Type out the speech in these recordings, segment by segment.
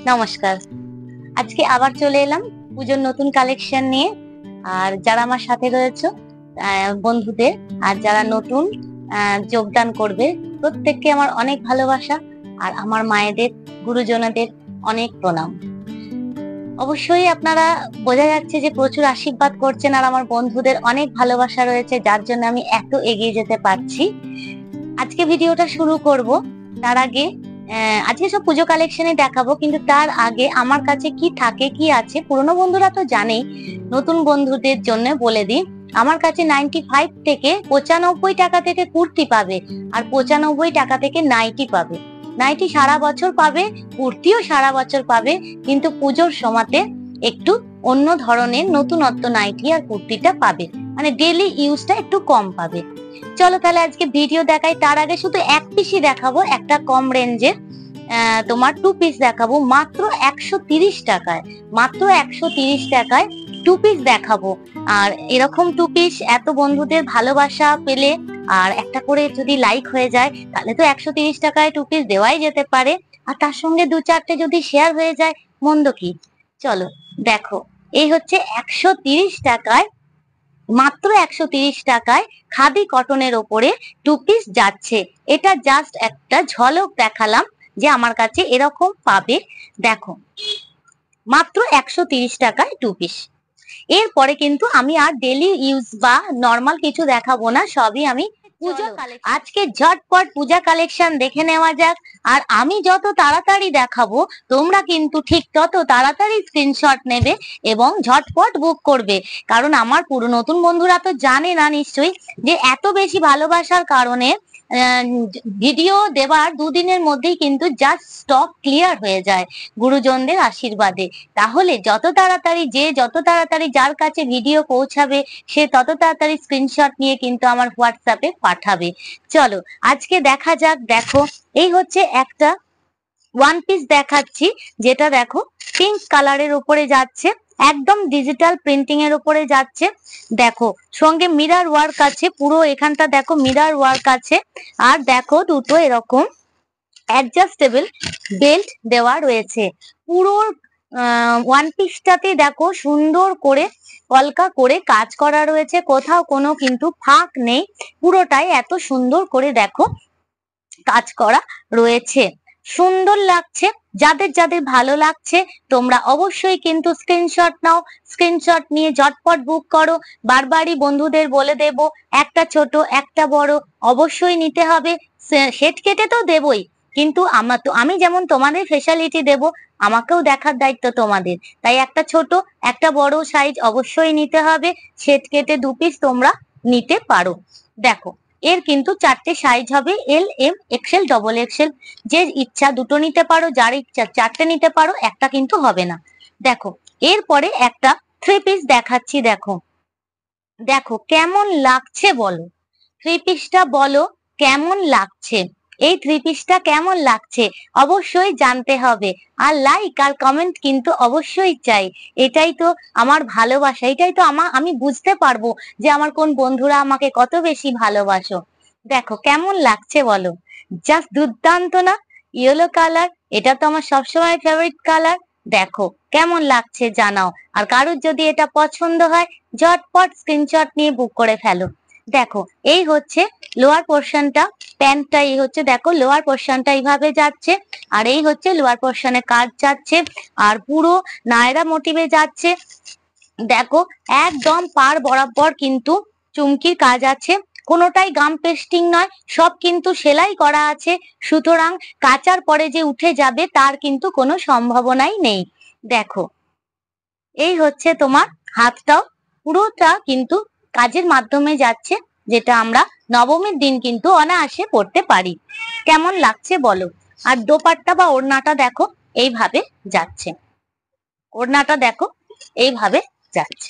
নমস্কার। আজকে আবার চলে এলাম পুজোর নতুন কালেকশন নিয়ে। আর যারা আমার সাথে রয়েছে বন্ধুদের, আর যারা নতুন যোগদান করবে, প্রত্যেককে আমার অনেক ভালোবাসা। আর আমার মায়েদের, গুরুজনদের অনেক প্রণাম। অবশ্যই আপনারা বোঝা যাচ্ছে যে প্রচুর আশীর্বাদ করছেন, আর আমার বন্ধুদের অনেক ভালোবাসা রয়েছে, যার জন্য আমি এত এগিয়ে যেতে পারছি। আজকে ভিডিওটা শুরু করব। তার আগে আজকে সব পুজো কালেকশনে দেখাবো, কিন্তু তার আগে আমার কাছে কি থাকে, কি আছে, পুরনো বন্ধুরা তো জানেই, নতুন বন্ধুদের জন্য বলে দিই। আমার কাছে 95 থেকে 95 টাকা থেকে কুর্তি পাবে, আর 95 টাকা থেকে নাইটি পাবে। নাইটি সারা বছর পাবে, কুর্তিও সারা বছর পাবে, কিন্তু পুজোর সময়তে একটু অন্য ধরনের নতুনত্ব নাইটি আর কুর্তিটা পাবে, মানে ডেইলি ইউজটা একটু কম পাবে। চলো তাহলে আজকে ভিডিও দেখাই। তার আগে শুধু এক পিসই দেখাবো, একটা কম রেঞ্জের তোমার 2 পিস দেখাবো মাত্র 130 টাকায়। মাত্র 130 টাকায় 2 পিস দেখাবো। আর এরকম 2 পিস এত বন্ধুদের ভালোবাসা পেলে, আর একটা করে যদি লাইক হয়ে যায়, তাহলে তো 130 টাকায় 2 পিস দেওয়াই যেতে পারে। আর তার সঙ্গে 2-4টে যদি শেয়ার হয়ে যায়, মন্দ কি। চলো দেখো, এই হচ্ছে 130 টাকায়, মাত্র 130 টাকায় খাদি কটনের ওপরে 2 পিস যাচ্ছে। এটা জাস্ট একটা ঝলক দেখালাম যে আমার কাছে এরকম পাবে। দেখো, মাত্র 130 টাকায় 2 পিস। এরপরে কিন্তু আমি আর ডেলি ইউজ বা নর্মাল কিছু দেখাবো না, সবই আমি পূজা কালেকশন। আজকে ঝটপট পূজা কালেকশন দেখে নেওয়া যাক। আর আমি যত তাড়াতাড়ি দেখাবো, তোমরা কিন্তু ঠিক তত তাড়াতাড়ি স্ক্রিনশট নেবে এবং ঝটপট বুক করবে। কারণ আমার পুরো নতুন বন্ধুরা তো জানে না নিশ্চয়ই, যে এত বেশি ভালোবাসার কারণে ভিডিও দেওয়ার 2 দিনের মধ্যেই কিন্তু জাস্ট স্টক ক্লিয়ার হয়ে যায় গুরুজনদের আশীর্বাদে। তাহলে যত তাড়াতাড়ি যার কাছে ভিডিও পৌঁছাবে, সে তত তাড়াতাড়ি স্ক্রিনশট নিয়ে কিন্তু আমার হোয়াটসঅ্যাপে পাঠাবে। চলো আজকে দেখা যাক। দেখো, এই হচ্ছে একটা 1 পিস দেখাচ্ছি, যেটা দেখো পিঙ্ক কালারের উপরে যাচ্ছে, একদম ডিজিটাল প্রিন্টিং এর উপরে যাচ্ছে। দেখো সঙ্গে মিরর ওয়ার্ক আছে, পুরো এখানটা দেখো মিরর ওয়ার্ক আছে। আর দেখো দুটো এরকম অ্যাডজাস্টেবল বেল্ট দেওয়া রয়েছে। পুরো 1 পিসটাতে দেখো সুন্দর করে কলকা করে কাজ করা রয়েছে, কোথাও কোনো কিন্তু ফাঁক নেই। পুরোটাই এত সুন্দর করে দেখো কাজ করা রয়েছে, সুন্দর লাগছে। যাদের যাদের ভালো লাগছে, তোমরা অবশ্যই কিন্তু স্ক্রিনশট নাও। স্ক্রিনশট নিয়ে ঝটপট বুক করো। বারবারই বন্ধুদের বলে দেব, একটা ছোট একটা বড় অবশ্যই নিতে হবে। সেট কেটে তো দেবই, কিন্তু আমি যেমন তোমাদের ফেসিলিটি দেব, আমাকেও দেখার দায়িত্ব তোমাদের। তাই একটা ছোট একটা বড় সাইজ অবশ্যই নিতে হবে। সেট কেটে 2 পিস তোমরা নিতে পারো। দেখো, এর কিন্তু 4টে সাইজ হবে, এল, এম, এক্সেল, ডবল এক্সেল। যে ইচ্ছা দুটো নিতে পারো, যার ইচ্ছা 4টে নিতে পারো, একটা কিন্তু হবে না। দেখো, এরপরে একটা 3 পিস দেখাচ্ছি। দেখো দেখো কেমন লাগছে বলো, 3 পিসটা বলো কেমন লাগছে। এই 3 পিসটা কেমন লাগছে অবশ্যই জানতে হবে। আর লাইক আর কমেন্ট কিন্তু অবশ্যই চাই। এটাই তো আমার ভালোবাসা, এটাই তো আমি বুঝতে পারবো যে আমার কোন বন্ধুরা আমাকে কত বেশি ভালোবাসো। দেখো কেমন লাগছে বলো, জাস্ট দুর্দান্ত না? ইয়েলো কালার, এটা তো আমার সবসময় ফেভারিট কালার। দেখো কেমন লাগছে জানাও। আর কারোর যদি এটা পছন্দ হয়, ঝটপট স্ক্রিনশট নিয়ে বুক করে ফেলো। দেখো, এই হচ্ছে লোয়ার পোর্শনটা, প্যান্টটা এই হচ্ছে, দেখো লোয়ার পোর্শনটা এইভাবে যাচ্ছে, আর এই হচ্ছে লোয়ার পোর্শনে কাজ যাচ্ছে, আর পুরো নায়রা মোটিভে যাচ্ছে। দেখো একদম পার বরাবর কিন্তু চুমকির কাজ আছে, কোনোটাই গাম পেস্টিং নয়, সব কিন্তু সেলাই করা আছে। সুতরাং কাচার পরে যে উঠে যাবে তার কিন্তু কোনো সম্ভাবনাই নেই। দেখো, এই হচ্ছে তোমার হাতটাও, পুরোটা কিন্তু কাজের মাধ্যমে যাচ্ছে, যেটা আমরা নবমীর দিন কিন্তু অনায়াসে পড়তে পারি। কেমন লাগছে বলো। আর দোপাট্টা বা ওড়নাটা দেখো এইভাবে যাচ্ছে, ওড়নাটা দেখো এইভাবে যাচ্ছে।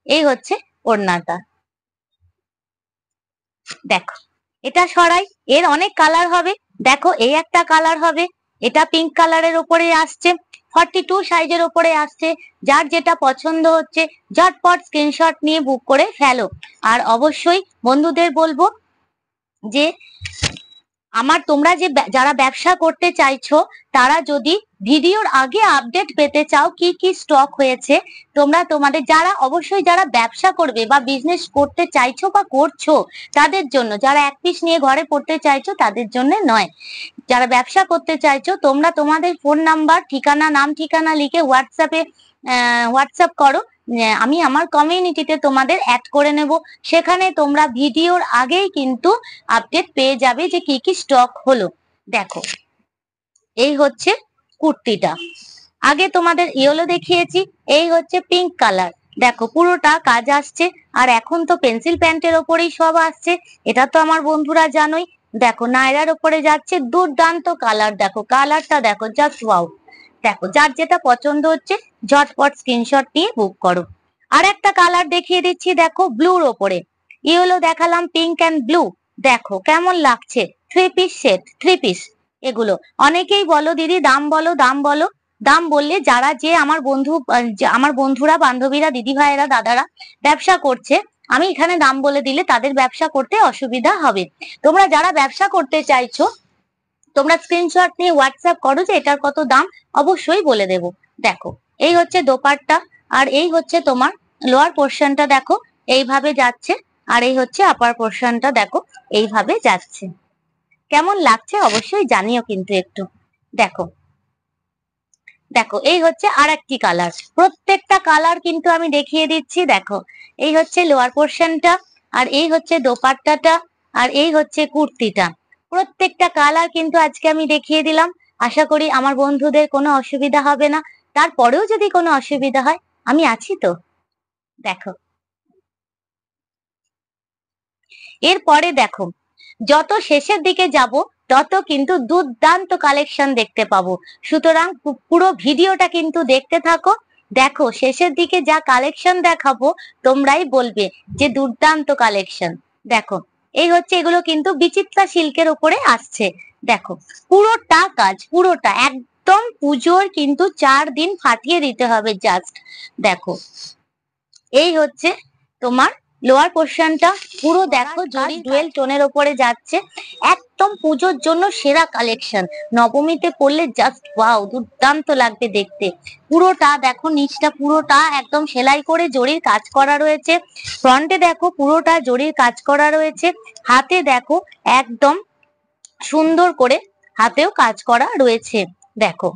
এই হচ্ছে ওড়নাটা। দেখো, এটা সরাই, এর অনেক কালার হবে। দেখো এই একটা কালার হবে, এটা পিঙ্ক কালারের উপরে আসছে, 42 সাইজের উপরে আসছে। যার যেটা পছন্দ হচ্ছে ঝটপট স্ক্রিনশট নিয়ে বুক করে ফেলো। আর অবশ্যই বন্ধুদের বলবো যে আমার তোমরা যে যারা ব্যবসা করতে চাইছো তারা যদি ভিডিওর আগে আপডেট পেতে চাও কি কি স্টক হয়েছে, তোমরা তোমাদের যারা অবশ্যই যারা ব্যবসা করবে বা বিজনেস করতে চাইছো বা করছো তাদের জন্য, যারা এক পিস নিয়ে ঘরে পড়তে চাইছো তাদের জন্য নয়, যারা ব্যবসা করতে চাইছো তোমরা তোমাদের ফোন নাম্বার, ঠিকানা, নাম ঠিকানা লিখে হোয়াটসঅ্যাপ করো। আমি আমার কমিউনিটিতে তোমাদের অ্যাড করে নেব, সেখানে তোমরা ভিডিওর আগেই কিন্তু আপডেট পেয়ে যাবে যে কি কি স্টক হলো। দেখো এই হচ্ছে কুর্তিটা, আগে তোমাদের ইয়েলো দেখিয়েছি, এই হচ্ছে পিঙ্ক কালার। দেখো পুরোটা কাজ আসছে, আর এখন তো পেন্সিল প্যান্টের ওপরেই সব আসছে, এটা তো আমার বন্ধুরা জানোই। দেখো নায়রার ওপরে যাচ্ছে, দুর্দান্ত কালার, দেখো কালারটা দেখো, জাস্ট ওয়াও। দেখো যার যেটা পছন্দ হচ্ছে ঝটপট স্ক্রিনশট নিয়ে বুক করো। আর একটা কালার দেখিয়ে দিচ্ছি, দেখো ব্লুর ওপরে, ইয়েলো দেখালাম, পিঙ্ক অ্যান্ড ব্লু। দেখো কেমন লাগছে, three piece set, three piece এগুলো। অনেকেই বলো দিদি দাম বলো, দাম বলো। দাম বললে যারা যে আমার বন্ধুরা, বান্ধবীরা, দিদি ভাইয়েরা, দাদারা ব্যবসা করছে, আমি এখানে দাম বলে দিলে তাদের ব্যবসা করতে অসুবিধা হবে। তোমরা যারা ব্যবসা করতে চাইছো তোমরা স্ক্রিনশট নিয়ে হোয়াটসঅ্যাপ করো যে এটার কত দাম, অবশ্যই বলে দেব। দেখো এই হচ্ছে দোপাট্টা, আর এই হচ্ছে তোমার লোয়ার পোর্শনটা, দেখো এইভাবে যাচ্ছে, আর এই হচ্ছে আপার পোর্শনটা, দেখো এইভাবে যাচ্ছে। কেমন লাগছে অবশ্যই জানিও কিন্তু একটু। দেখো দেখো এই হচ্ছে আর একটি কালার, প্রত্যেকটা কালার কিন্তু আমি দেখিয়ে দিচ্ছি। দেখো এই হচ্ছে লোয়ার পোর্শনটা, আর এই হচ্ছে দোপাট্টাটা, আর এই হচ্ছে কুর্তিটা। প্রত্যেকটা কালার কিন্তু আজকে আমি দেখিয়ে দিলাম, আশা করি আমার বন্ধুদের কোনো অসুবিধা হবে না। তারপরেও যদি কোনো অসুবিধা হয় আমি আছি তো। দেখো এরপরে দেখো যত শেষের দিকে যাব তত কিন্তু দুর্দান্ত কালেকশন দেখতে পাবো, সুতরাং পুরো ভিডিওটা কিন্তু দেখতে থাকো। দেখো শেষের দিকে যা কালেকশন দেখাবো তোমরাই বলবে যে দুর্দান্ত কালেকশন। দেখো এই হচ্ছে, এগুলো কিন্তু বিচিত্রা সিল্কের উপরে আসছে। দেখো পুরোটা কাজ, পুরোটা একদম পুজোর কিন্তু 4 দিন ফাটিয়ে দিতে হবে জাস্ট। দেখো এই হচ্ছে তোমার লোয়ার পোর্শনটা, পুরো দেখো জরি ডুয়েল টোনের ওপরে যাচ্ছে, একদম পুজোর জন্য সেরা কালেকশন। নবমীতে পরলে জাস্ট ওয়াও, দুর্দান্ত লাগবে দেখতে। পুরোটা দেখো, নিচটা পুরোটা একদম সেলাই করে জরির কাজ করা রয়েছে, ফ্রন্টে দেখো পুরোটা জরির কাজ করা রয়েছে, হাতে দেখো একদম সুন্দর করে হাতেও কাজ করা রয়েছে। দেখো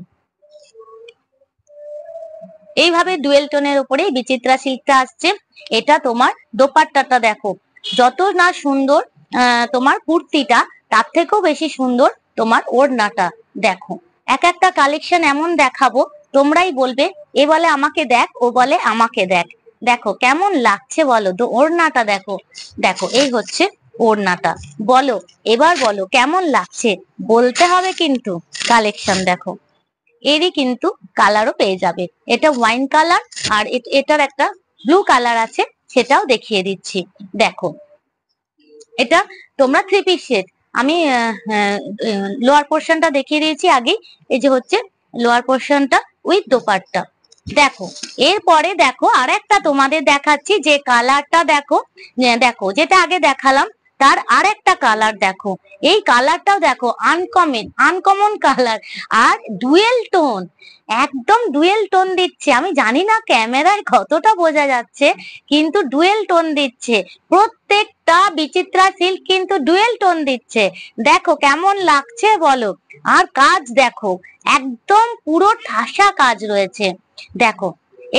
এইভাবে ডুয়েল টোনের উপরে বিচিত্রা সিল্কটা আসছে। এটা তোমার দোপাট্টাটা দেখো, যত না সুন্দর তোমার কুর্তিটা, তার থেকেও বেশি সুন্দর তোমার ওড়নাটা। দেখো এক একটা কালেকশন এমন দেখাবো তোমরাই বলবে এ বলে আমাকে দেখ, ও বলে আমাকে দেখ। দেখো কেমন লাগছে বলো, তো ওড়নাটা দেখো। দেখো এই হচ্ছে ওড়নাটা, বলো এবার বলো কেমন লাগছে, বলতে হবে কিন্তু। কালেকশন দেখো, এরই কিন্তু কালারও পেয়ে যাবে, এটা ওয়াইন কালার, আর এটার একটা ব্লু কালার আছে, সেটাও দেখিয়ে দিচ্ছি। দেখো এটা তোমরা থ্রি পিস সেট, আমি লোয়ার পোর্শনটা দেখিয়ে দিয়েছি আগেই, এই যে হচ্ছে লোয়ার পোর্শনটা উইথ দোপাট্টা। দেখো এরপরে দেখো আর একটা তোমাদের দেখাচ্ছি, যে কালারটা দেখো, দেখো যেটা আগে দেখালাম তার আর একটা কালার দেখো, এই কালারটাও দেখো আনকমন কালার, আর ডুয়েল টোন, একদম ডুয়েল টোন দিচ্ছে। আমি জানি না ক্যামেরায় কতটা বোঝা যাচ্ছে, কিন্তু ডুয়েল টোন দিচ্ছে, প্রত্যেকটা বিচিত্রা সিল্ক কিন্তু ডুয়েল টোন দিচ্ছে। দেখো কেমন লাগছে বলো, আর কাজ দেখো একদম পুরো ঠাসা কাজ রয়েছে। দেখো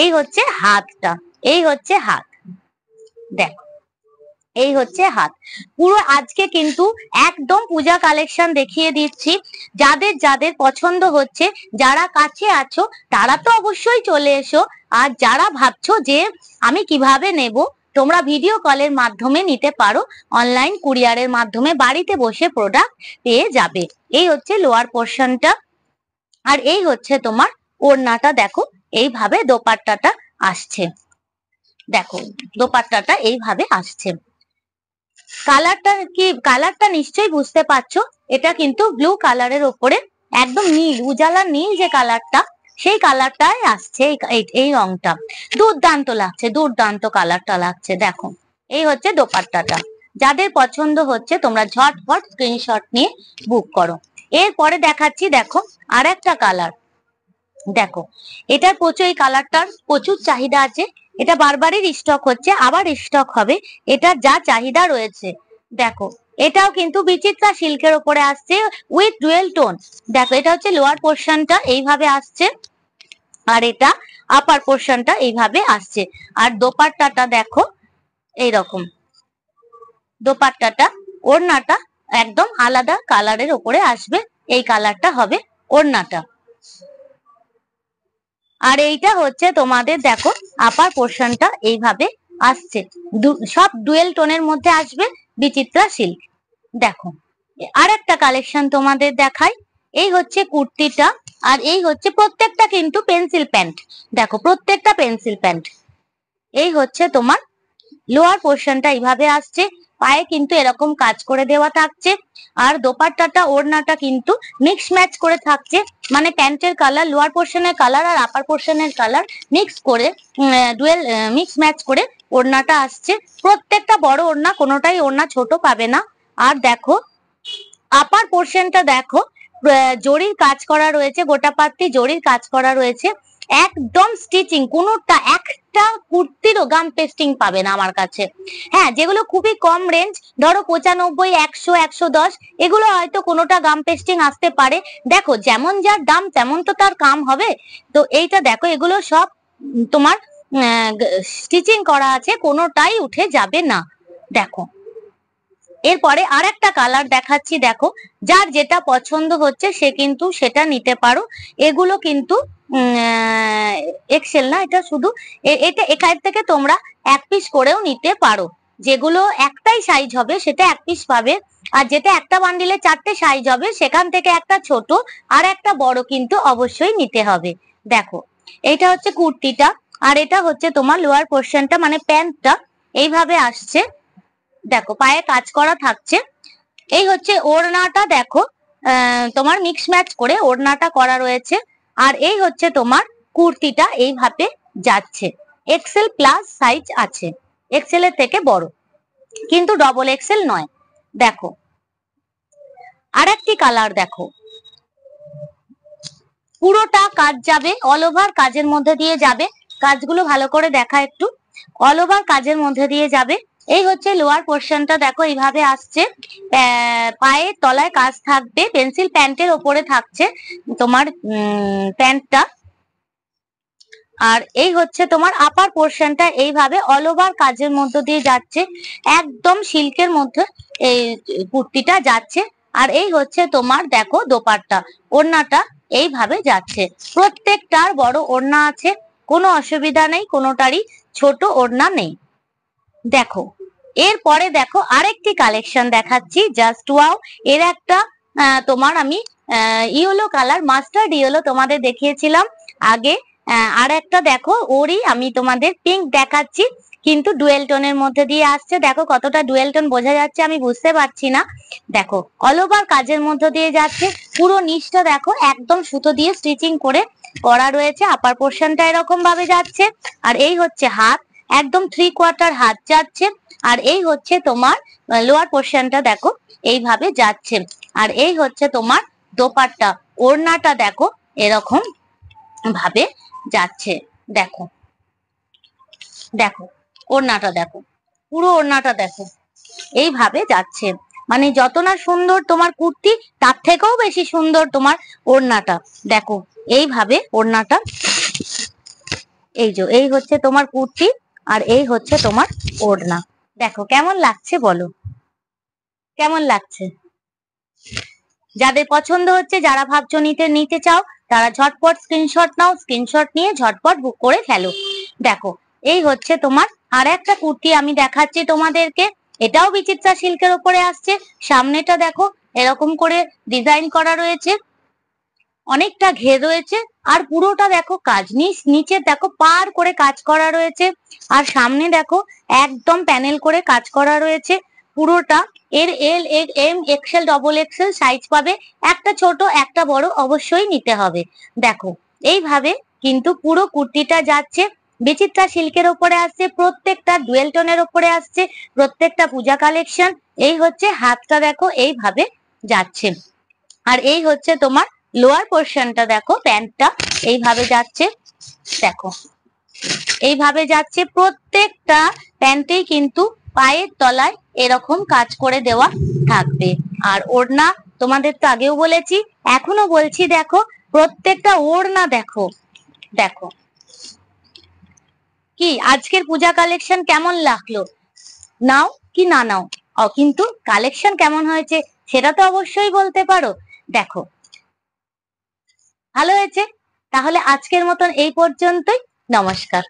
এই হচ্ছে হাতটা, এই হচ্ছে হাত, দেখো এই হচ্ছে হাত। পুরো আজকে কিন্তু একদম পূজা কালেকশন দেখিয়ে দিচ্ছি, যাদের যাদের পছন্দ হচ্ছে, যারা কাছে আছো তারা তো অবশ্যই চলে এসো, আর যারা ভাবছো যে আমি কিভাবে নেব, তোমরা ভিডিও কলের মাধ্যমে নিতে পারো, অনলাইন কুরিয়ারের মাধ্যমে বাড়িতে বসে প্রোডাক্ট পেয়ে যাবে। এই হচ্ছে লোয়ার পোর্শনটা, আর এই হচ্ছে তোমার ওড়নাটা। দেখো এইভাবে দোপাট্টাটা আসছে, দেখো দোপাট্টাটা এইভাবে আসছে। কালারটা নিশ্চয়ই বুঝতে পারছো, এটা কিন্তু ব্লু কালারের ওপরে একদম নীল, উজালা নীল যে কালারটা, সেই কালারটাই আসছে, এই রংটা দুর্দান্ত লাগছে, দুর্দান্ত কালারটা লাগছে। দেখো এই হচ্ছে দোপাট্টাটা, যাদের পছন্দ হচ্ছে তোমরা ঝটপট স্ক্রিনশট নিয়ে বুক করো। এরপরে দেখাচ্ছি, দেখো আর একটা কালার। দেখো এটার প্রচুর, এই কালারটার প্রচুর চাহিদা আছে, এটা বারবারই স্টক হচ্ছে, আবার স্টক হবে, এটা যা চাহিদা রয়েছে। দেখো এটাও কিন্তু বিচিত্রা সিল্কের উপরে আসছে উইথ ডুয়েল টোন। দেখো এটা হচ্ছে লোয়ার পোর্শনটা এইভাবে আসছে, আর এটা আপার পোর্শনটা এইভাবে আসছে। আর দোপাট্টাটা দেখো এইরকম, দোপাট্টাটা, ওড়নাটা একদম আলাদা কালারের উপরে আসবে, এই কালারটা হবে ওড়নাটা। আর এইটা হচ্ছে তোমাদের দেখো আপার পোর্শনটা এইভাবে আসছে, সব ডুয়েল টোনের মধ্যে আসবে বিচিত্রা সিল্ক। দেখো আর একটা কালেকশন তোমাদের দেখাই, এই হচ্ছে কুর্তিটা, আর এই হচ্ছে প্রত্যেকটা কিন্তু পেন্সিল প্যান্ট। দেখো প্রত্যেকটা পেন্সিল প্যান্ট। এই হচ্ছে তোমার লোয়ার পোর্শনটা এইভাবে আসছে, পায়ে কিন্তু এরকম কাজ করে দেওয়া থাকছে, আর দোপাট্টাটা ওড়নাটা কিন্তু মিক্স ম্যাচ করে থাকছে, মানে প্যান্টের কালার, লোয়ার পোর্শনের কালার আর আপার পোর্শনের কালার মিক্স করে, ডুয়েল মিক্স ম্যাচ করে ওড়নাটা আসছে। প্রত্যেকটা বড় ওড়না, কোনোটাই ওড়না ছোট পাবে না। আর দেখো আপার পোর্শনটা দেখো জরির কাজ করা রয়েছে, গোটা পাত্তি জরির কাজ করা রয়েছে, একদম স্টিচিং, কোনোটা একটা কুর্তিরও গাম পেস্টিং পাবে না আমার কাছে। হ্যাঁ, যেগুলো খুবই কম রেঞ্জ, ধরো 95, 100, 110, এগুলো হয়তো কোনোটা গাম পেস্টিং আসতে পারে। দেখো যেমন যার দাম তেমন তো তার কাম হবে। তো এইটা দেখো এগুলো সব তোমার স্টিচিং করা আছে, কোনোটাই উঠে যাবে না। দেখো এরপরে আর একটা কালার দেখাচ্ছি, দেখো যার যেটা পছন্দ হচ্ছে সে কিন্তু সেটা নিতে পারো। এগুলো কিন্তু এক্সেল না, এটা শুধু এটা এখান থেকে তোমরা এক পিস করেও নিতে পারো। যেগুলো একটাই সাইজ হবে সেটা এক পিস পাবে, আর যেটা একটা বান্ডিলে 4টে সাইজ হবে সেখান থেকে একটা ছোট আর একটা বড় কিন্তু অবশ্যই নিতে হবে। দেখো এইটা হচ্ছে কুর্তিটা, আর এটা হচ্ছে তোমার লোয়ার পোর্শনটা, মানে প্যান্টটা এইভাবে আসছে। দেখো পায়ে কাজ করা থাকছে। এই হচ্ছে ওড়নাটা, দেখো তোমার মিক্স ম্যাচ করে ওড়নাটা করা রয়েছে। আর এই হচ্ছে তোমার কুর্তিটা এইভাবে যাচ্ছে, এক্সেল প্লাস সাইজ আছে, এক্সেল এর থেকে বড় কিন্তু ডবল এক্সেল নয়। দেখো আর একটি কালার, দেখো পুরোটা কাজ যাবে, অল ওভার কাজের মধ্যে দিয়ে যাবে, কাজগুলো ভালো করে দেখা একটু, অল ওভার কাজের মধ্যে দিয়ে যাবে। এই হচ্ছে লোয়ার পোর্শনটা, দেখো এইভাবে আসছে, পায়ের তলায় কাজ থাকবে, পেন্সিল প্যান্টের ওপরে থাকছে তোমার প্যান্টটা। আর এই হচ্ছে তোমার আপার পোর্শনটা, এইভাবে অল ওভার কাজের মধ্য দিয়ে যাচ্ছে, একদম সিল্কের মধ্যে এই কুর্তিটা যাচ্ছে। আর এই হচ্ছে তোমার দেখো দোপাট্টা, ওড়নাটা এইভাবে যাচ্ছে, প্রত্যেকটার বড় ওড়না আছে, কোনো অসুবিধা নেই, কোনোটারই ছোট ওড়না নেই। দেখো এরপরে দেখো আরেকটি কালেকশন দেখাচ্ছি, জাস্ট ওয়াও। এর একটা তোমার আমি ইয়েলো কালার, মাস্টার্ড ইয়েলো তোমাদের দেখিয়েছিলাম আগে, আর একটা দেখো ওরই আমি তোমাদের পিঙ্ক দেখাচ্ছি, কিন্তু ডুয়েল টোনের মধ্যে দিয়ে আসছে। দেখো কতটা ডুয়েল টোন বোঝা যাচ্ছে আমি বুঝতে পারছি না। দেখো অল ওভার কাজের মধ্যে দিয়ে যাচ্ছে, পুরো নিচটা দেখো একদম সুতো দিয়ে স্টিচিং করে করা রয়েছে, আপার পোর্শনটা এরকম ভাবে যাচ্ছে। আর এই হচ্ছে হাত, একদম 3/4 হাত যাচ্ছে। আর এই হচ্ছে তোমার লোয়ার পোর্শনটা দেখো এইভাবে যাচ্ছে। আর এই হচ্ছে তোমার দোপাট্টা, ওড়নাটা দেখো এরকম ভাবে যাচ্ছে। দেখো দেখো ওড়নাটা দেখো, পুরো ওড়নাটা দেখো এইভাবে যাচ্ছে, মানে যত না সুন্দর তোমার কুর্তি তার থেকেও বেশি সুন্দর তোমার ওড়নাটা। দেখো এইভাবে ওড়নাটা, এই যে এই হচ্ছে তোমার কুর্তি, আর এই হচ্ছে তোমার ওড়না। দেখো কেমন লাগছে বলো, কেমন লাগছে? যাদের পছন্দ হচ্ছে, যারা ভাবছো নিতে চাও, তারা ঝটপট স্ক্রিনশট নাও, স্ক্রিনশট নিয়ে ঝটপট বুক করে ফেলো। দেখো এই হচ্ছে তোমার আর একটা কুর্তি আমি দেখাচ্ছি তোমাদেরকে, এটাও বিচিত্রা সিল্কের উপরে আসছে। সামনেটা দেখো এরকম করে ডিজাইন করা রয়েছে, অনেকটা ঘের রয়েছে, আর পুরোটা দেখো কাজ, নিচে দেখো পার করে কাজ করা রয়েছে, আর সামনে দেখো একদম প্যানেল করে কাজ করা রয়েছে পুরোটা। এর L, M, XL, double XL size পাবে, একটা ছোট একটা বড় অবশ্যই নিতে হবে। দেখো এইভাবে কিন্তু পুরো কুর্তিটা যাচ্ছে, বিচিত্রা সিল্কের ওপরে আসছে, প্রত্যেকটা ডুয়েল টোনের ওপরে আসছে, প্রত্যেকটা পূজা কালেকশন। এই হচ্ছে হাতটা দেখো এইভাবে যাচ্ছে, আর এই হচ্ছে তোমার লোয়ার পোর্শনটা দেখো, প্যান্টটা এইভাবে যাচ্ছে, দেখো এইভাবে যাচ্ছে। প্রত্যেকটা প্যান্টেই কিন্তু পায়ের তলায় এরকম কাজ করে দেওয়া থাকবে। আর ওড়না তোমাদের তো আগেও বলেছি, এখনো বলছি, দেখো প্রত্যেকটা ওড়না দেখো, দেখো কি আজকের পূজা কালেকশন কেমন লাগলো, নাও কি না নাও, কিন্তু কালেকশন কেমন হয়েছে সেটা তো অবশ্যই বলতে পারো। দেখো ভালো হয়েছে, তাহলে আজকের মতন এই পর্যন্তই, নমস্কার।